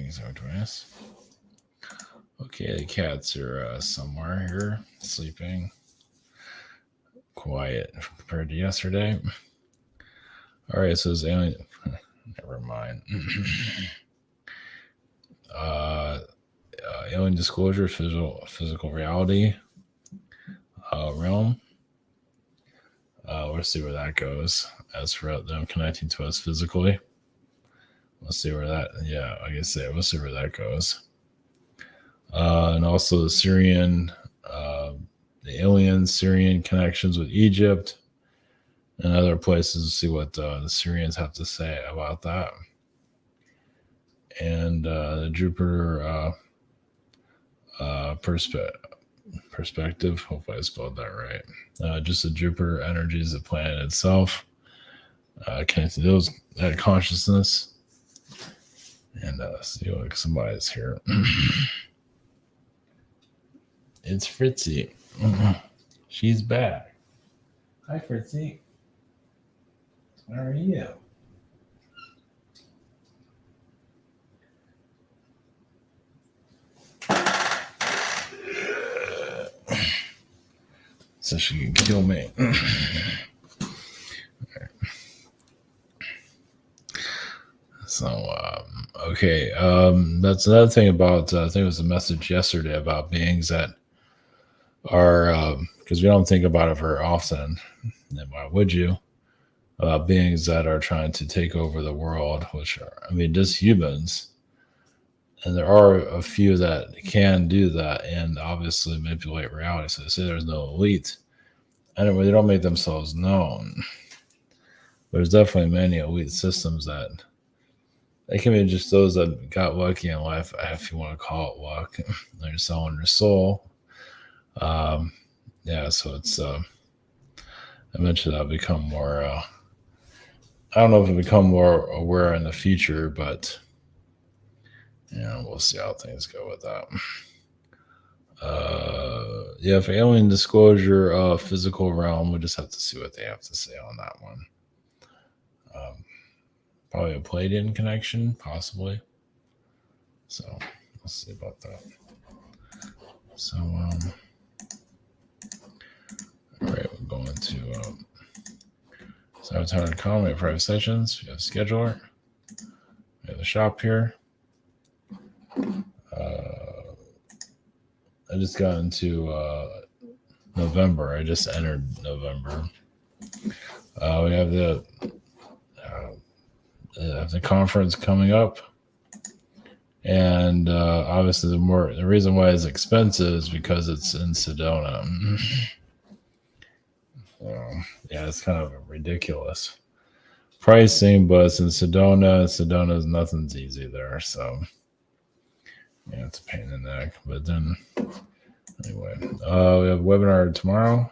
Greetings, Artorias. Okay, the cats are somewhere here, sleeping. Quiet compared to yesterday. All right, so it's alien. Never mind. Alien disclosure, physical reality realm. We'll see where that goes. As for them connecting to us physically, we'll see where that. Yeah, like I say, we'll see where that goes. And also the Syrian, the alien Syrian connections with Egypt and other places. See what the Syrians have to say about that. And the Jupiter perspective. Hopefully I spelled that right. Just the Jupiter energies of the planet itself. Connected to those, that consciousness. And see what somebody's here. It's Fritzy. She's back. Hi, Fritzy. How are you? So she can kill me. So, okay. That's another thing about, I think it was a message yesterday about beings that are, because we don't think about it very often, then why would you? About beings that are trying to take over the world, which are, I mean, just humans. And there are a few that can do that and obviously manipulate reality. So they say there's no elite. And they don't make themselves known. There's definitely many elite systems that they can be just those that got lucky in life, if you want to call it luck. They're selling their soul. Yeah, so it's eventually I'll become more I don't know if it'll become more aware in the future, but yeah, we'll see how things go with that. Yeah, for alien disclosure, physical realm, we'll just have to see what they have to say on that one. Probably a Palladian connection, possibly. So we'll see about that. So, all right, we're going to Sabotage.com. We have private sessions. We have scheduler. We have the shop here. I just got into November. I just entered November. We have the conference coming up, and obviously the reason why it's expensive is because it's in Sedona. Yeah, it's kind of ridiculous pricing, but it's in Sedona. Sedona's nothing's easy there, so yeah, it's a pain in the neck. But then anyway, we have a webinar tomorrow.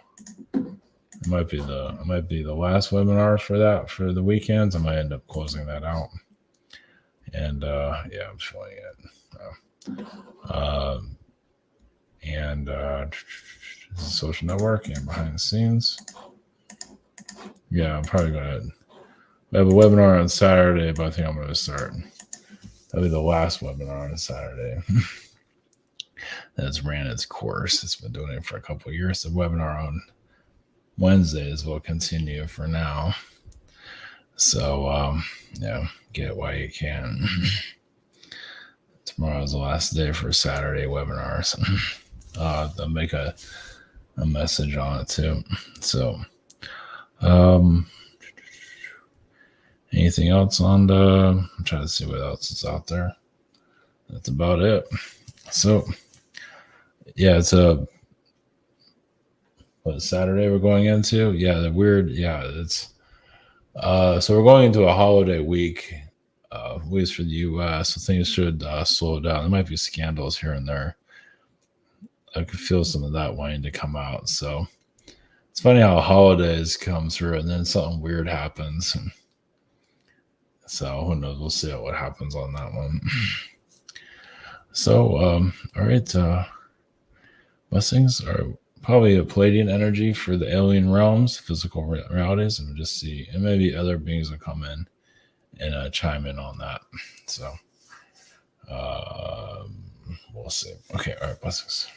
It might be the last webinar for that for the weekends. I might end up closing that out. And yeah, I'm showing it. And this is social networking behind the scenes. Yeah, I'm probably gonna have a webinar on Saturday, but I think I'm gonna start. That'll be the last webinar on Saturday. That's ran its course. It's been doing it for a couple of years. The webinar on Wednesdays will continue for now. So, yeah, get it while you can. Tomorrow is the last day for Saturday webinars. I'll make a message on it too. So, anything else on the? I'm trying to see what else is out there. That's about it. So, yeah, it's what Saturday we're going into? Yeah, it's so we're going into a holiday week, at least for the US, so things should slow down. There might be scandals here and there. I could feel some of that wanting to come out. So it's funny how holidays come through and then something weird happens. So who knows? We'll see what happens on that one. So, all right. Blessings are probably a Palladian energy for the alien realms, physical realities, and we'll just see. And maybe other beings will come in and chime in on that. So, We'll see. Okay, all right, blessings.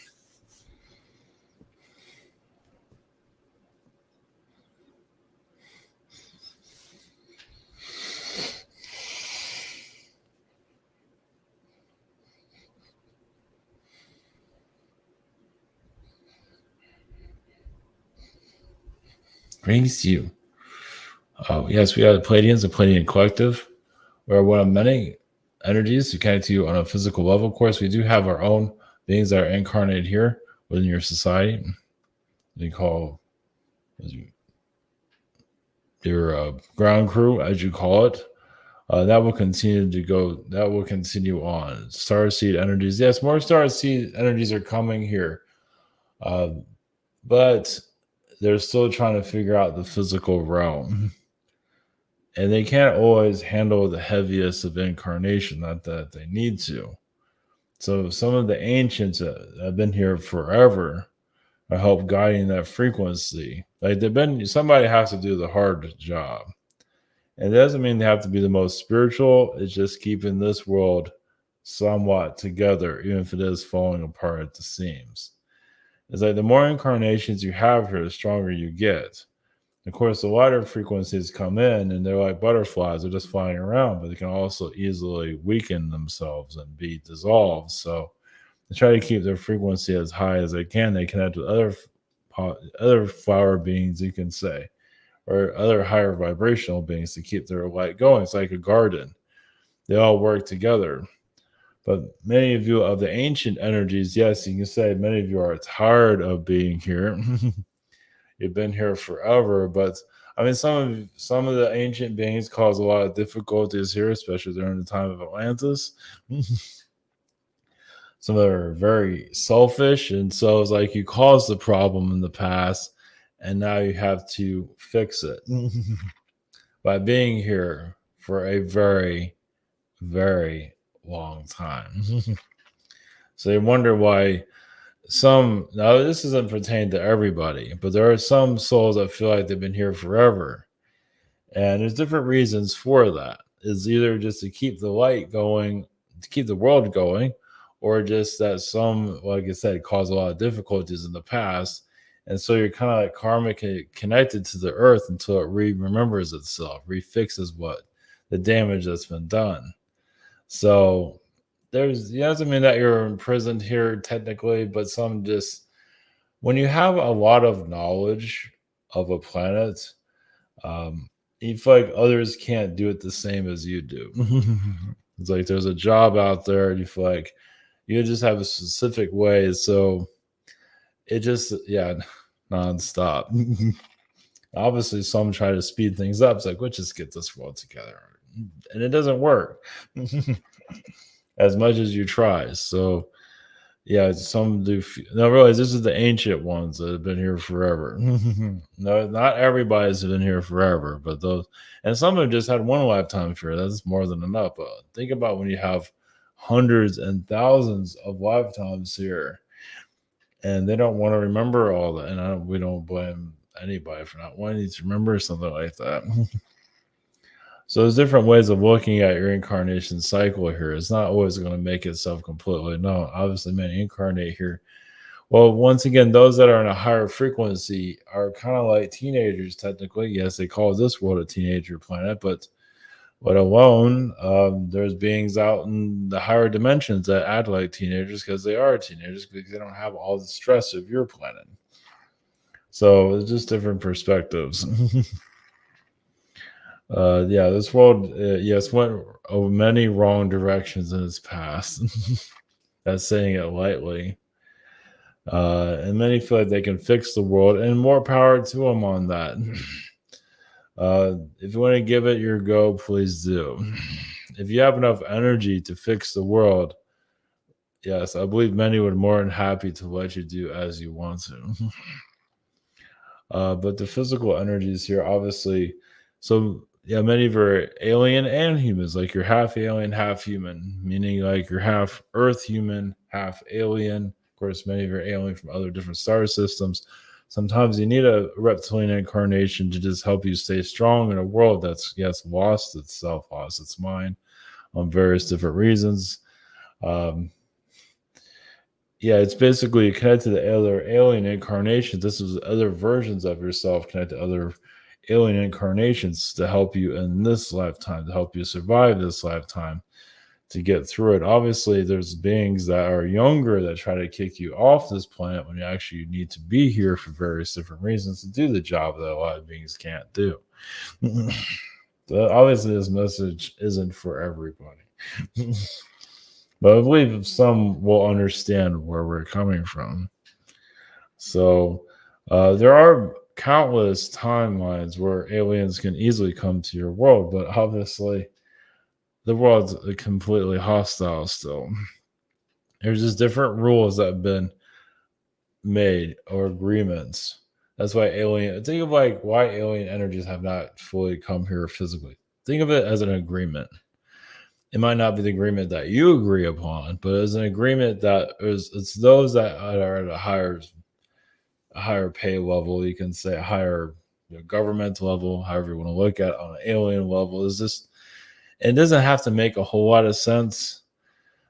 Brings you. Oh, yes, we got the Palladians, the Palladian Collective. We're one of many energies to connect to you on a physical level. Of course, we do have our own beings that are incarnated here within your society. You call your ground crew, as you call it. That will continue to go. That will continue on. Starseed energies. Yes, more Starseed energies are coming here, uh, but they're still trying to figure out the physical realm, and they can't always handle the heaviest of incarnation. Not that they need to. So some of the ancients that have been here forever are help guiding that frequency. Like they've been. Somebody has to do the hard job. It doesn't mean they have to be the most spiritual. It's just keeping this world somewhat together, even if it is falling apart at the seams. It's like the more incarnations you have here, the stronger you get. Of course, the lighter frequencies come in and they're like butterflies, they're just flying around, but they can also easily weaken themselves and be dissolved. So they try to keep their frequency as high as they can. They connect with other flower beings, you can say, or other higher vibrational beings to keep their light going. It's like a garden. They all work together. But many of you of the ancient energies, yes, you can say many of you are tired of being here. You've been here forever, but I mean, some of the ancient beings cause a lot of difficulties here, especially during the time of Atlantis. Some of them are very selfish, and so it's like you caused the problem in the past, and now you have to fix it by being here for a very, very long time. So you wonder why now this doesn't pertain to everybody, but there are some souls that feel like they've been here forever. And there's different reasons for that. It's either just to keep the light going, to keep the world going, or just that some, like I said, caused a lot of difficulties in the past. And so you're kind of like karmically connected to the earth until it remembers itself, refixes what the damage that's been done. So it doesn't mean that you're imprisoned here technically, but some just when you have a lot of knowledge of a planet, you feel like others can't do it the same as you do. It's like there's a job out there, and you feel like you just have a specific way. So it just, yeah, nonstop. Obviously, some try to speed things up. It's like, let's just get this world together. And it doesn't work as much as you try. So, yeah, some do. Now, realize this is the ancient ones that have been here forever. No, not everybody's been here forever, but those, and some have just had one lifetime here. That's more than enough. Think about when you have hundreds and thousands of lifetimes here, and they don't want to remember all that. And we don't blame anybody for not wanting to remember something like that. So there's different ways of looking at your incarnation cycle here. It's not always going to make itself completely. No, obviously, many incarnate here. Well, once again, those that are in a higher frequency are kind of like teenagers, technically. Yes, they call this world a teenager planet, but alone, there's beings out in the higher dimensions that act like teenagers because they are teenagers because they don't have all the stress of your planet. So it's just different perspectives. Yeah, this world, yes, went many wrong directions in its past. That's saying it lightly. And many feel like they can fix the world, and more power to them on that. If you want to give it your go, please do. If you have enough energy to fix the world, yes, I believe many would be more than happy to let you do as you want to. But the physical energies here, obviously, so yeah, many of you are alien and humans. Like you're half alien, half human, meaning like you're half Earth human, half alien. Of course, many of you are alien from other different star systems. Sometimes you need a reptilian incarnation to just help you stay strong in a world that's, yes, lost itself, lost its mind on various different reasons. Um, yeah, it's basically connected to other alien incarnations. This is other versions of yourself connected to other alien incarnations to help you in this lifetime, to help you survive this lifetime, to get through it. Obviously, there's beings that are younger that try to kick you off this planet when you actually need to be here for various different reasons to do the job that a lot of beings can't do. So obviously, this message isn't for everybody. But I believe some will understand where we're coming from. So there are countless timelines where aliens can easily come to your world, but obviously the world's completely hostile still. There's just different rules that have been made or agreements. That's why alien think of like why alien energies have not fully come here physically. Think of it as an agreement. It might not be the agreement that you agree upon, but it's an agreement that is it's those that are at a higher pay level, you can say a higher government level, however you want to look at it, on an alien level. Is just it doesn't have to make a whole lot of sense.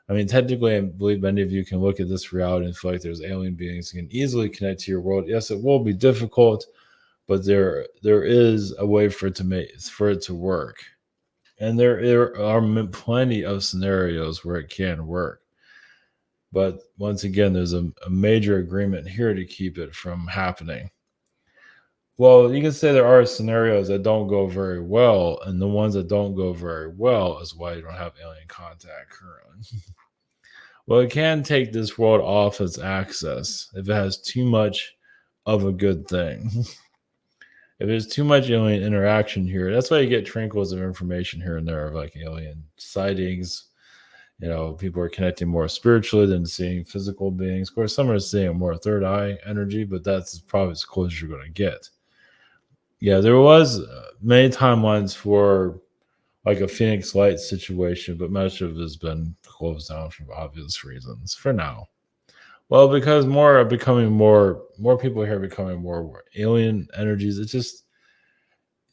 I mean, technically, I believe many of you can look at this reality and feel like there's alien beings who can easily connect to your world. Yes, it will be difficult, but there is a way for it to work. And there are plenty of scenarios where it can work. But once again, there's a major agreement here to keep it from happening. Well, you can say there are scenarios that don't go very well, and the ones that don't go very well is why you don't have alien contact currently. Well, it can take this world off its axis if it has too much of a good thing. If there's too much alien interaction here, that's why you get trinkles of information here and there of like alien sightings. People are connecting more spiritually than seeing physical beings. Of course, some are seeing more third eye energy, but that's probably as close as you're going to get. Yeah, there was many timelines for like a Phoenix Light situation, but much of it has been closed down for obvious reasons for now. Well, because more people here are becoming more alien energies. It's just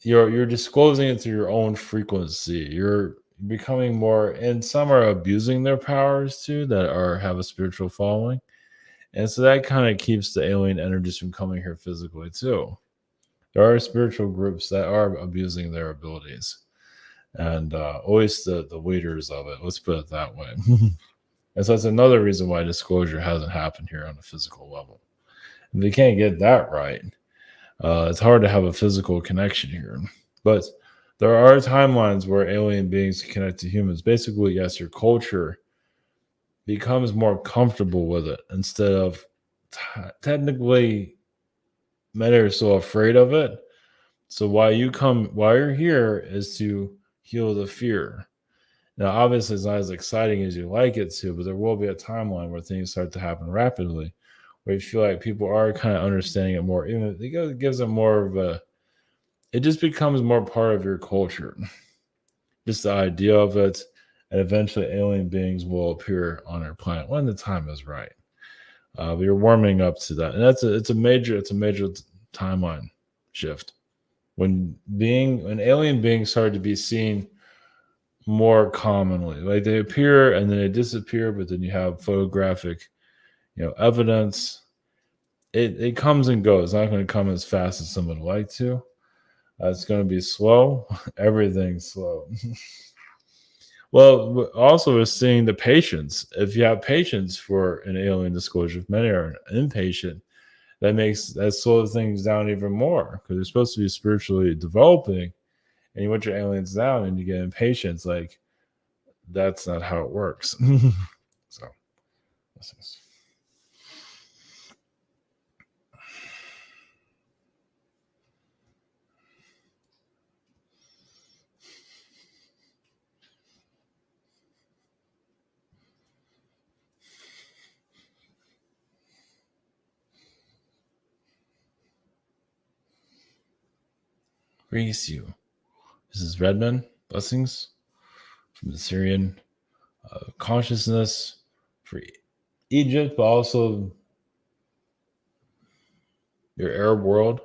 you're disclosing it through your own frequency. You're becoming more, and some are abusing their powers too that are have a spiritual following, and so that kind of keeps the alien energies from coming here physically too. There are spiritual groups that are abusing their abilities, and always the leaders of it. Let's put it that way. And so that's another reason why disclosure hasn't happened here on a physical level. If you can't get that right, it's hard to have a physical connection here. But there are timelines where alien beings connect to humans. Basically, yes, your culture becomes more comfortable with it instead of technically many are so afraid of it. So why you're here is to heal the fear. Now, obviously, it's not as exciting as you like it to, but there will be a timeline where things start to happen rapidly, where you feel like people are kind of understanding it more. Even it gives them more of a, it just becomes more part of your culture, just the idea of it, and eventually alien beings will appear on our planet when the time is right. But you're warming up to that, and it's a major timeline shift when alien beings started to be seen more commonly. Like they appear and then they disappear, but then you have photographic, evidence. It comes and goes. It's not going to come as fast as someone would like to. It's going to be slow. Everything's slow. Well, also we're seeing the patience. If you have patience for an alien disclosure, if many are impatient, that slows things down even more because they're supposed to be spiritually developing, and you want your aliens down and you get impatient. Like that's not how it works. So, grease you. This is Redman. Blessings from the Syrian consciousness for Egypt, but also your Arab world.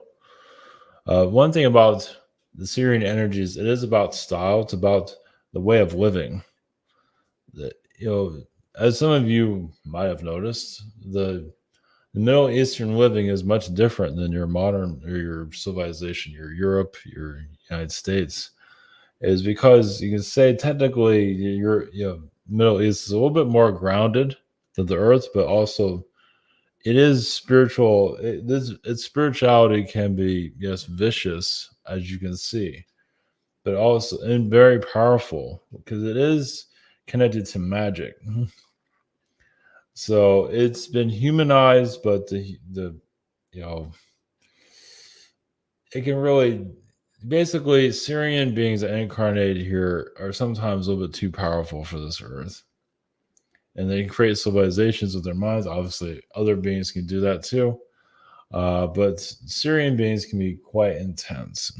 One thing about the Syrian energies, it is about style. It's about the way of living. That as some of you might have noticed, the Middle Eastern living is much different than your modern or your civilization, your Europe, your United States, is because you can say technically Middle East is a little bit more grounded than the Earth, but also it is spiritual. Its spirituality can be, yes, vicious, as you can see, but also and very powerful because it is connected to magic. So it's been humanized, but the you know it can really basically Syrian beings that incarnate here are sometimes a little bit too powerful for this earth. And they can create civilizations with their minds. Obviously, other beings can do that too. But Syrian beings can be quite intense.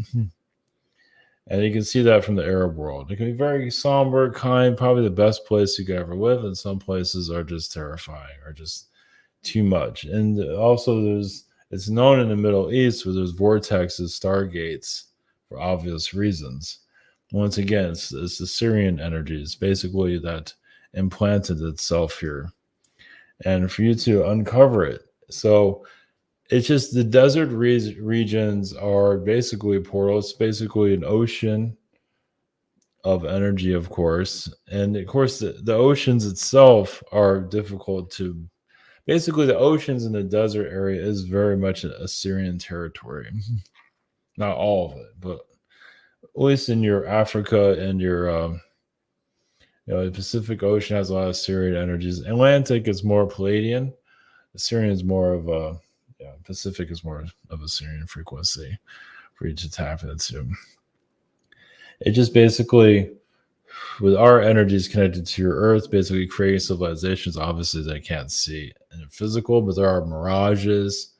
And you can see that from the Arab world. It can be very somber, kind, probably the best place you could ever live. And some places are just terrifying or just too much. And also, it's known in the Middle East where there's vortexes, stargates, for obvious reasons. Once again, it's the Syrian energies basically that implanted itself here, and for you to uncover it. So it's just the desert regions are basically portals, basically an ocean of energy, of course. And of course, the oceans itself are difficult to basically the oceans in the desert area is very much a Syrian territory. Not all of it, but at least in your Africa and your the Pacific Ocean has a lot of Syrian energies. Atlantic is more Palladian. The Syrian is more of a Pacific is more of a Syrian frequency for you to tap into. It just basically with our energies connected to your earth, basically creating civilizations, obviously they can't see in the physical, but there are mirages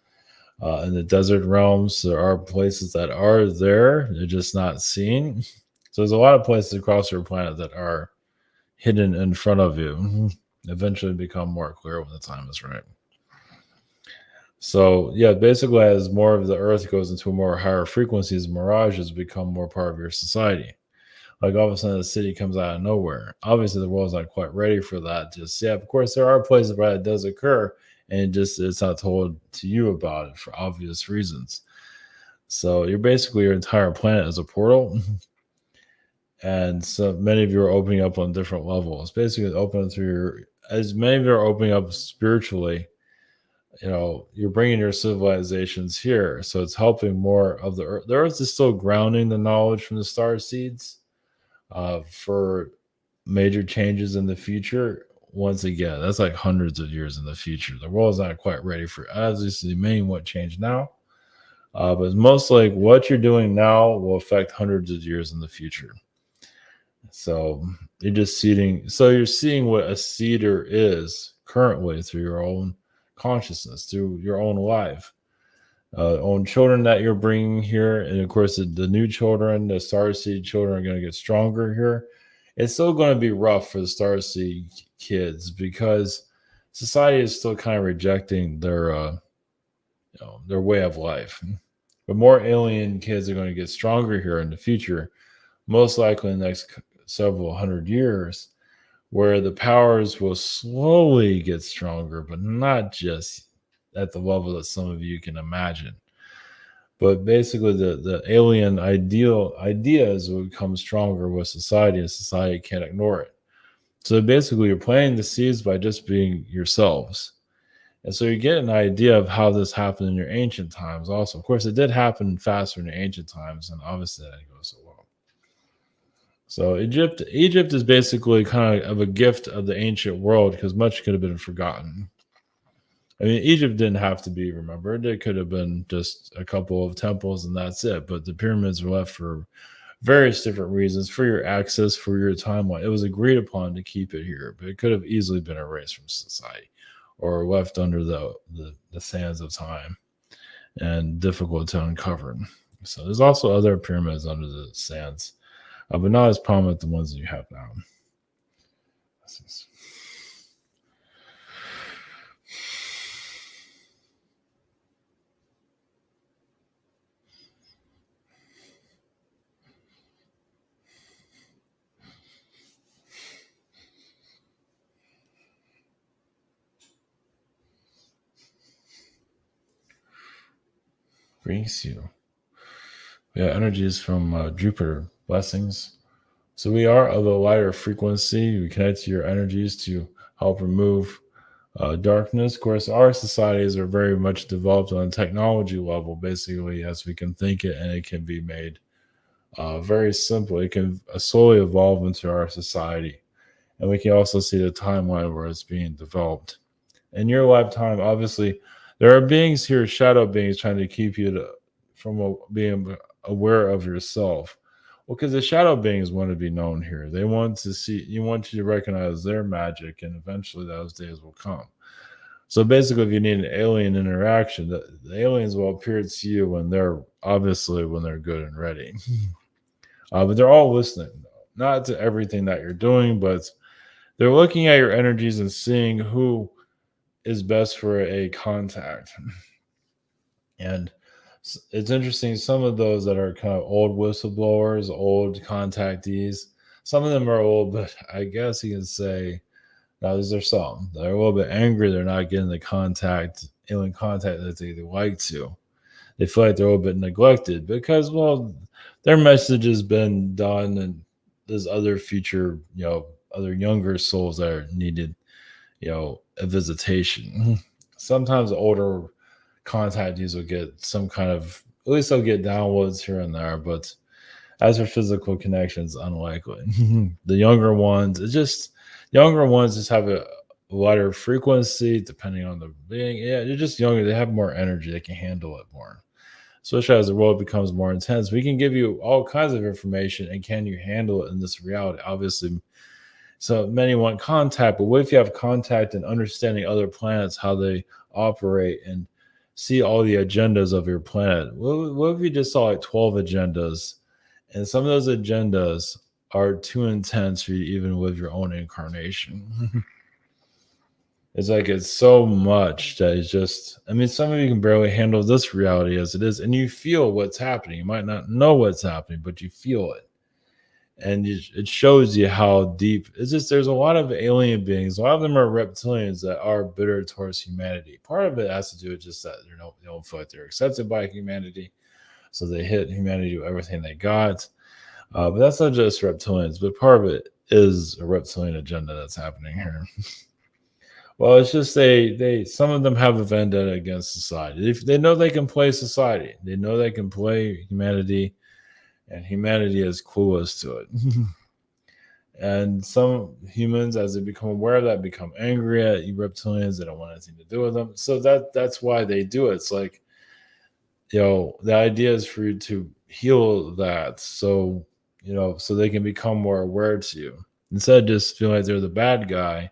in the desert realms. There are places that are there, they're just not seen. So there's a lot of places across your planet that are hidden in front of you. Eventually become more clear when the time is right. So yeah, basically as more of the earth goes into more higher frequencies, mirages become more part of your society. Like all of a sudden the city comes out of nowhere. Obviously the world's not quite ready for that just yet. Of course there are places where it does occur and just it's not told to you about it for obvious reasons. So you're basically your entire planet is a portal. And so many of you are opening up on different levels. Basically opening through your as many of you are opening up spiritually, you're bringing your civilizations here. So it's helping more of the earth. The earth is still grounding the knowledge from the star seeds for major changes in the future. Once again, that's like hundreds of years in the future. The world's not quite ready for obviously many what change now. But it's most like what you're doing now will affect hundreds of years in the future. So you're just seeding. So you're seeing what a seeder is currently through your own consciousness, through your own life, own children that you're bringing here, and of course the new children, the starseed children, are going to get stronger here. It's still going to be rough for the starseed kids because society is still kind of rejecting their way of life. But more alien kids are going to get stronger here in the future, most likely in the next several hundred years, where the powers will slowly get stronger, but not just at the level that some of you can imagine. But basically, the alien ideas will become stronger with society, and society can't ignore it. So basically, you're planting the seeds by just being yourselves. And so you get an idea of how this happened in your ancient times. Also, of course, it did happen faster in the ancient times, and obviously that didn't go so well. So Egypt is basically kind of a gift of the ancient world because much could have been forgotten. I mean, Egypt didn't have to be remembered. It could have been just a couple of temples and that's it. But the pyramids were left for various different reasons for your access, for your timeline. It was agreed upon to keep it here, but it could have easily been erased from society or left under the sands of time and difficult to uncover. So there's also other pyramids under the sands, but not as prominent the ones that you have now. brings you. Yeah, energies from Jupiter. Blessings. So we are of a lighter frequency. We connect to your energies to help remove darkness. Of course, our societies are very much developed on a technology level, basically, as we can think it, and it can be made very simple. It can slowly evolve into our society. And we can also see the timeline where it's being developed. In your lifetime, obviously, there are beings here, shadow beings, trying to keep you from being aware of yourself. Well, because the shadow beings want to be known here. They want to see, you want you to recognize their magic, and eventually those days will come. So basically, if you need an alien interaction, the aliens will appear to you when they're obviously when they're good and ready. But they're all listening, not to everything that you're doing, but they're looking at your energies and seeing who is best for a contact. And it's interesting, some of those that are kind of old whistleblowers, old contactees, some of them are old, but I guess you can say now these are some. They're a little bit angry they're not getting the alien contact that they'd like to. They feel like they're a little bit neglected because, well, their message has been done and there's other future, other younger souls that are needed, a visitation. Sometimes older contactees will get some kind of, at least they'll get downloads here and there, but as for physical connections, unlikely. The younger ones just have a lighter frequency depending on the being. Yeah, they're just younger. They have more energy. They can handle it more. Especially as the world becomes more intense, we can give you all kinds of information, and can you handle it in this reality? Obviously, so many want contact, but what if you have contact and understanding other planets, how they operate, and see all the agendas of your planet? What if you just saw like 12 agendas, and some of those agendas are too intense for you to even live your own incarnation? It's like it's so much that it's just, I mean, some of you can barely handle this reality as it is, and you feel what's happening. You might not know what's happening, but you feel it. And it shows you how deep it's just. There's a lot of alien beings. A lot of them are reptilians that are bitter towards humanity. Part of it has to do with just that they don't feel like they're accepted by humanity, so they hit humanity with everything they got. But that's not just reptilians, but part of it is a reptilian agenda that's happening here. Well, it's just they some of them have a vendetta against society. They know they can play society. They know they can play humanity, and humanity is clueless to it. And some humans, as they become aware of that, become angry at you reptilians. They don't want anything to do with them. So that's why they do it. It's like, the idea is for you to heal that, so so they can become more aware to you instead of just feeling like they're the bad guy.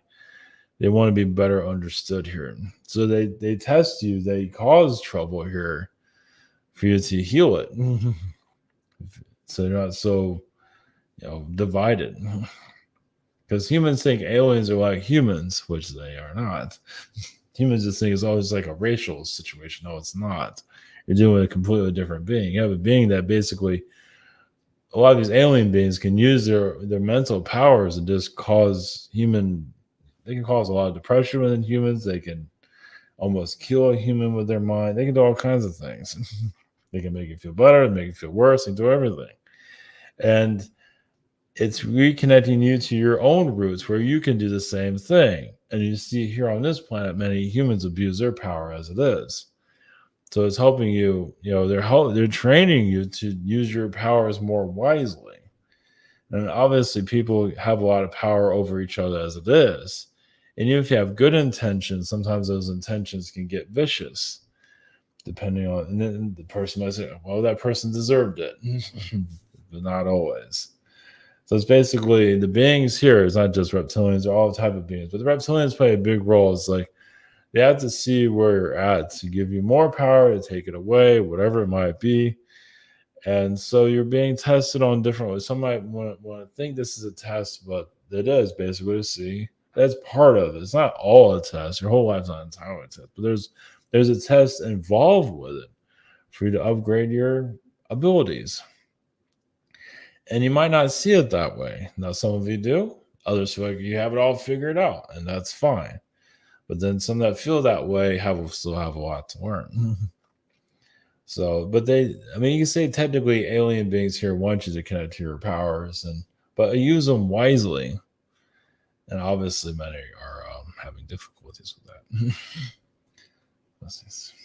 They want to be better understood here. So they test you, they cause trouble here for you to heal it. So you're not so divided. Because humans think aliens are like humans, which they are not. Humans just think it's always like a racial situation. No, it's not. You're dealing with a completely different being. You have a being that basically, a lot of these alien beings can use their mental powers and just they can cause a lot of depression within humans. They can almost kill a human with their mind. They can do all kinds of things. They can make you feel better, make you feel worse, they can do everything. And it's reconnecting you to your own roots where you can do the same thing. And you see here on this planet, many humans abuse their power as it is. So it's helping you, they're training you to use your powers more wisely. And obviously people have a lot of power over each other as it is. And even if you have good intentions, sometimes those intentions can get vicious, depending on, and then the person might say, well, that person deserved it. But not always. So it's basically the beings here is not just reptilians, they're all type of beings. But the reptilians play a big role. It's like they have to see where you're at to give you more power, to take it away, whatever it might be. And so you're being tested on different ways. Some might want to think this is a test, but it is basically to see. That's part of it. It's not all a test. Your whole life's not entirely a test. But there's a test involved with it for you to upgrade your abilities. And you might not see it that way. Now, some of you do. Others feel like you have it all figured out, and that's fine. But then some that feel that way still have a lot to learn. So, but I mean, you can say technically alien beings here want you to connect to your powers, but use them wisely. And obviously, many are having difficulties with that. Let's see.